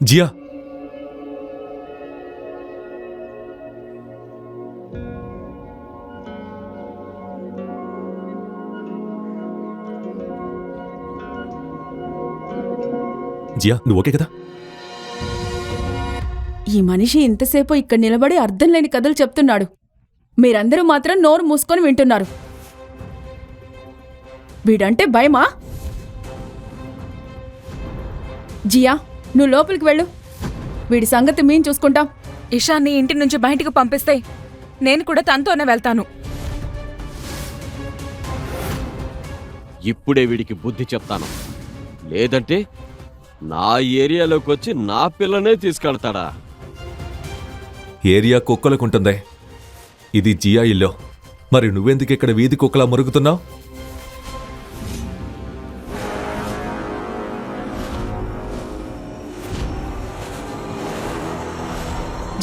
జియా, జియా నువ్వు ఓకే కదా? ఈ మనిషి ఇంతసేపు ఇక్కడ నిలబడి అర్థం లేని కథలు చెప్తున్నాడు. మీరందరూ మాత్రం నోరు మూసుకొని వింటున్నారు. వీడంటే భయమా? జియా, నువ్వు లోపలికి వెళ్ళు. వీడి సంగతి మేము చూసుకుంటాం. ఇషాన్ని ఇంటి నుంచి బయటికి పంపిస్తే నేను కూడా తనతోనే వెళ్తాను. ఇప్పుడే వీడికి బుద్ధి చెప్తాను, లేదంటే నా ఏరియాలోకి వచ్చి నా పిల్లనే తీసుకెళ్తాడా? ఏరియా కుక్కలకుంటుందే, ఇది జియా ఇల్లు. మరి నువ్వెందుకు ఇక్కడ వీధి కుక్కలా మురుగుతున్నావు?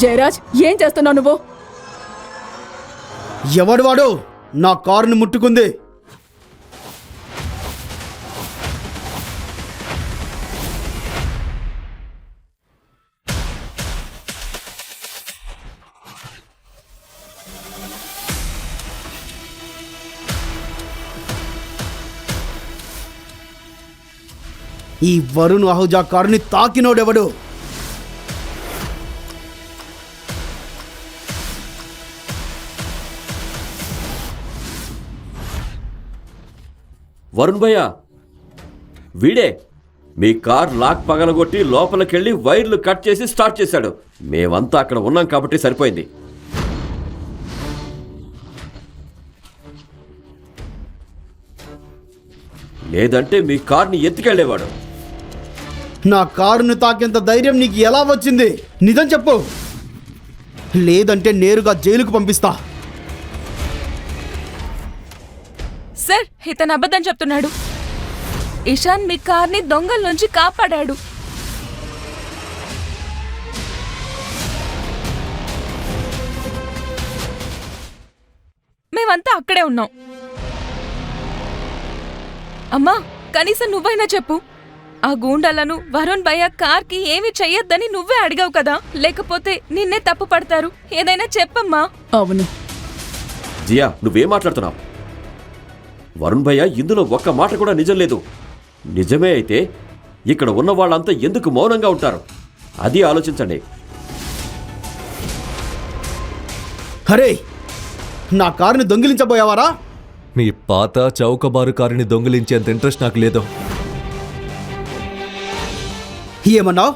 జయరాజ్, ఏం చేస్తున్నావు నువ్వు? ఎవడు వాడు నా కారుని ముట్టుకుంది? ఈ వరుణ్ అహూజా కారుని తాకినోడెవడు? వరుణ్ భయ్య, వీడే మీ కార్ లాక్ పగలగొట్టి లోపలికెళ్ళి వైర్లు కట్ చేసి స్టార్ట్ చేశాడు. మేమంతా అక్కడ ఉన్నాం కాబట్టి సరిపోయింది. లేదంటే మీ కార్ని ఎత్తుకెళ్లేవాడు. నా కారుని తాకేంత ధైర్యం నీకు ఎలా వచ్చింది? నిజం చెప్పు, లేదంటే నేరుగా జైలుకు పంపిస్తా. సార్, ఇతను అబద్ధం చెప్తున్నాడు. ఇషాన్ మీ కార్ని దొంగల నుంచి కాపాడాడు. మేమంతా అక్కడే ఉన్నాం. అమ్మా, కనీసం నువ్వైనా చెప్పు. ఆ గూండాలను వరుణ్ భయ్య కార్కి ఏమీ చెయ్యొద్దని నువ్వే అడిగావు కదా, లేకపోతే నిన్నే తప్పు పడతారు. ఏదైనా చెప్పమ్మా. అవును. జియా, నువ్వేం మాట్లాడుతున్నావు? వరుణ్ భయ్య ఇందులో ఒక్క మాట కూడా నిజం లేదు. నిజమే అయితే ఇక్కడ ఉన్న వాళ్ళంతా ఎందుకు మౌనంగా ఉంటారు? అది ఆలోచించండి. అరే, నా కారుని దొంగిలించబోయావారా? మీ పాత చౌకబారు కారుని దొంగిలించేంత ఇంట్రెస్ట్ నాకు లేదు. ఏమన్నావు?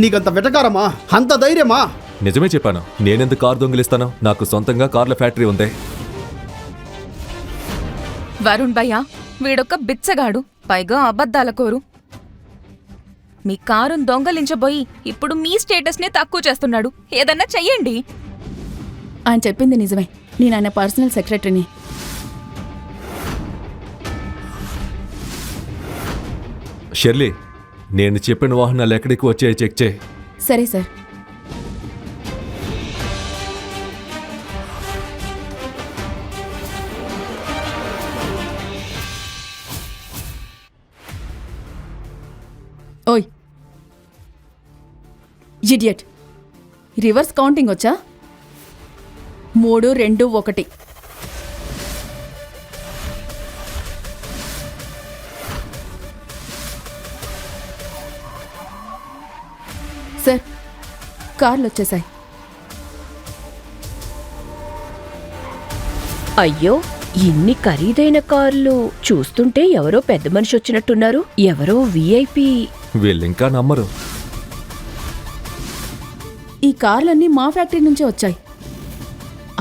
నీకంత వెటకారమా? అంత ధైర్యమా? నిజమే చెప్పాను. నేనెందుకు కారు దొంగిలిస్తాను? నాకు సొంతంగా కార్ల ఫ్యాక్టరీ ఉంది. వరుణ్ భయ్య వీడొక్క బిచ్చగాడు, పైగా అబద్ధాల కోరు. మీ కారును దొంగలించబోయి ఇప్పుడు మీ స్టేటస్నే తక్కువ చేస్తున్నాడు. ఏదన్నా చెయ్యండి. ఆయన చెప్పింది నిజమే. నేను ఆయన పర్సనల్ సెక్రటరీని. షెర్లీ, నేను చెప్పిన వాహనాలు ఎక్కడికి వచ్చాయో చెక్ చేయి. సరే సార్. ఓయ్ ఇడియట్, రివర్స్ కౌంటింగ్ వచ్చా? 3, 2, 1. సార్, కార్లు వచ్చేసాయి. అయ్యో, ఇన్ని ఖరీదైన కార్లు చూస్తుంటే ఎవరో పెద్ద మనిషి వచ్చినట్టున్నారు. ఎవరో విఐపి. వీళ్ళింకా నమ్మరు. ఈ కార్లన్నీ మా ఫ్యాక్టరీ నుంచే వచ్చాయి.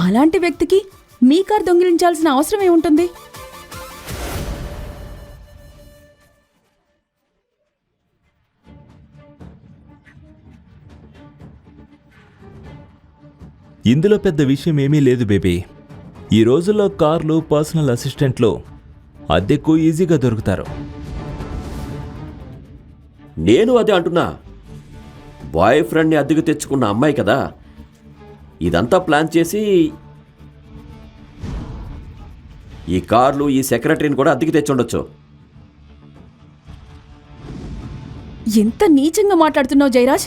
అలాంటి వ్యక్తికి మీ కార్ దొంగిలించాల్సిన అవసరం ఏముంటుంది? ఇందులో పెద్ద విషయం ఏమీ లేదు బేబీ. ఈ రోజుల్లో కార్లు, పర్సనల్ అసిస్టెంట్లు అద్దెకు ఈజీగా దొరుకుతారు. నేను అదే అంటున్నా. బాయ్ ఫ్రెండ్ని అద్దెకు తెచ్చుకున్న అమ్మాయి కదా ఇదంతా ప్లాన్ చేసి ఈ కార్లు, ఈ సెక్రటరీని కూడా అద్దెకి తెచ్చుండొచ్చు. ఎంత నీచంగా మాట్లాడుతున్నావు జయరాజ్.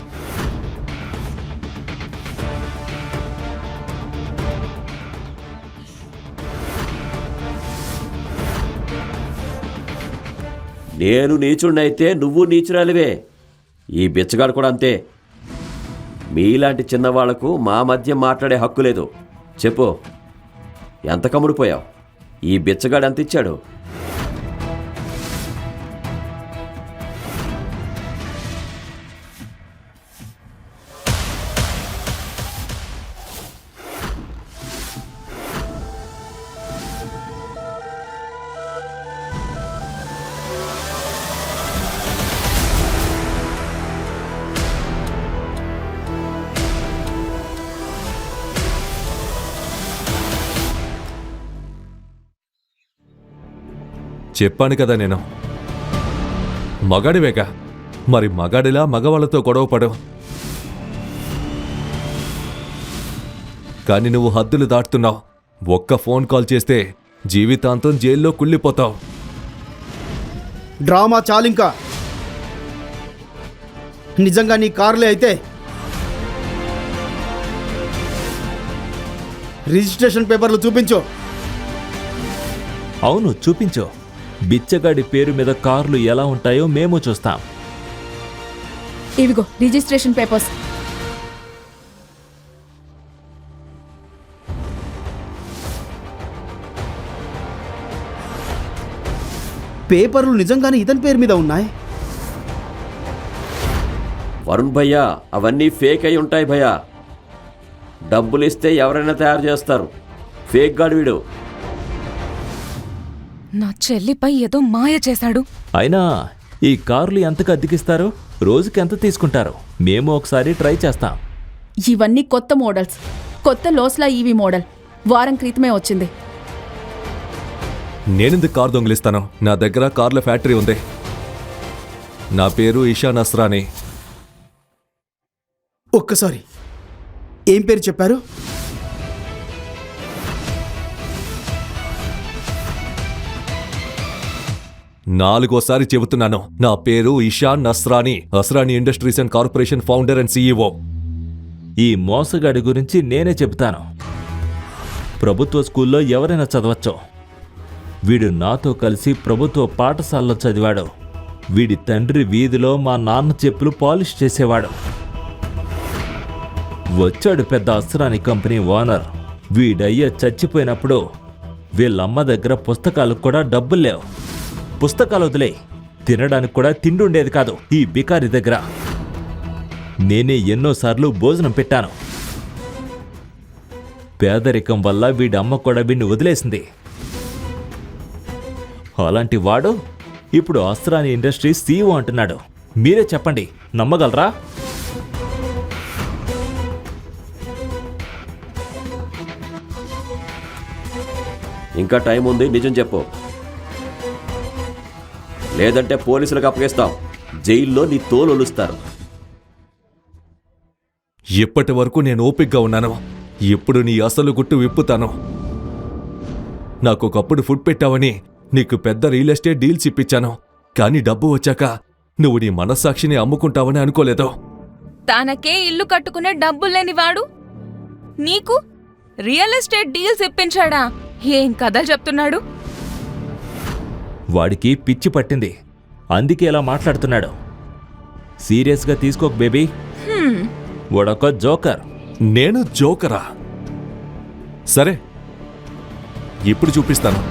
నేను నీచుడినైతే నువ్వు నీచురాలివే. ఈ బిచ్చగాడు కూడా అంతే. మీలాంటి చిన్నవాళ్లకు మా మధ్య మాట్లాడే హక్కు లేదు. చెప్పు, ఎంత కమ్ముడిపోయావు? ఈ బిచ్చగాడు ఎంత ఇచ్చాడు? చెప్పాను కదా నేను, మగాడివేగా, మరి మగాడిలా మగవాళ్లతో గొడవ పడవు. కానీ నువ్వు హద్దులు దాటుతున్నావు. ఒక్క ఫోన్ కాల్ చేస్తే జీవితాంతం జైల్లో కుళ్ళిపోతావు. డ్రామా చాలింకా. నిజంగా నీ కార్లే అయితే రిజిస్ట్రేషన్ పేపర్లు చూపించు. అవును, చూపించు. బిచ్చగాడి పేరు మీద కార్లు ఎలా ఉంటాయో మేము చూస్తాం. ఇవిగో రిజిస్ట్రేషన్ పేపర్స్. పేపర్లు నిజంగానే ఇతని పేరు మీద ఉన్నాయి. వరుణ్ భయ్యా, అవన్నీ ఫేక్ అయి ఉంటాయి భయ్యా. డబ్బులు ఇస్తే ఎవరైనా తయారు చేస్తారు. ఫేక్ గాడు వీడు. నా చెల్లిపై ఏదో మాయ చేశాడు. అయినా ఈ కార్లు ఎంతకు అద్దెకిస్తారు? రోజుకి ఎంత తీసుకుంటారు? మేము ఒకసారి ట్రై చేస్తాం. ఇవన్నీ కొత్త మోడల్స్. కొత్త లోస్లా ఈవీ మోడల్ వారం క్రితమే వచ్చింది. నేనెందుకు కారు దొంగిలిస్తాను? నా దగ్గర కార్ల ఫ్యాక్టరీ ఉంది. నా పేరు ఇషా నస్రానీ. ఒక్కసారి ఏం పేరు చెప్పారు? నాలుగోసారి చెబుతున్నాను, నా పేరు Isha Nasrani. Asrani industries and corporation founder and CEO. ఈ మోసగాడి గురించి నేనే చెబుతాను. ప్రభుత్వ స్కూల్లో ఎవరైనా చదవచ్చు. వీడు నాతో కలిసి ప్రభుత్వ పాఠశాలలో చదివాడు. వీడి తండ్రి వీధిలో మా నాన్న చెప్పులు పాలిష్ చేసేవాడు. వచ్చాడు పెద్ద అస్రానీ కంపెనీ ఓనర్. వీడయ్య చచ్చిపోయినప్పుడు వీళ్ళమ్మ దగ్గర పుస్తకాలకు కూడా డబ్బులు లేవు. పుస్తకాలు వదిలే, తినడానికి కూడా తిండి ఉండేది కాదు ఈ బికారి దగ్గర. నేనే ఎన్నోసార్లు భోజనం పెట్టాను. పేదరికం వల్ల వీడి అమ్మ కూడా వీడిని వదిలేసింది. అలాంటి వాడు ఇప్పుడు అస్రానీ ఇండస్ట్రీస్ సీఈఓ అంటున్నాడు. మీరే చెప్పండి, నమ్మగలరా? ఇంకా టైం ఉంది, నిజం చెప్పు. లేదంటే పోలీసులకు అప్పగిస్తాం. జైల్లో నీ తోలొలుస్తారు. ఇప్పటి వరకు నేను ఓపిగ్గా ఉన్నాను. ఇప్పుడు నీ అసలు గుట్టు విప్పుతాను. నాకొకప్పుడు ఫుడ్ పెట్టావని నీకు పెద్ద రియల్ ఎస్టేట్ డీల్స్ ఇప్పించాను. కానీ డబ్బు వచ్చాక నువ్వు నీ మనస్సాక్షిని అమ్ముకుంటావని అనుకోలేదు. తనకే ఇల్లు కట్టుకునే డబ్బులు లేనివాడు నీకు రియల్ ఎస్టేట్ డీల్స్ ఇప్పించాడా? ఏం కథలు చెప్తున్నాడు? వాడికి పిచ్చి పట్టింది, అందుకే ఇలా మాట్లాడుతున్నాడు. సీరియస్గా తీసుకోకు బేబీ. వాడొక జోకర్. నేను జోకరా? సరే, ఇప్పుడు చూపిస్తాను.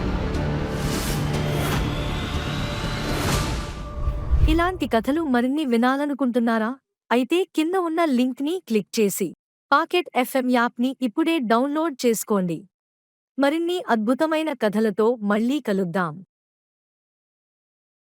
ఇలాంటి కథలు మరిన్ని వినాలనుకుంటున్నారా? అయితే కింద ఉన్న లింక్ని క్లిక్ చేసి పాకెట్ ఎఫ్ఎం యాప్ని ఇప్పుడే డౌన్లోడ్ చేసుకోండి. మరిన్ని అద్భుతమైన కథలతో మళ్ళీ కలుద్దాం.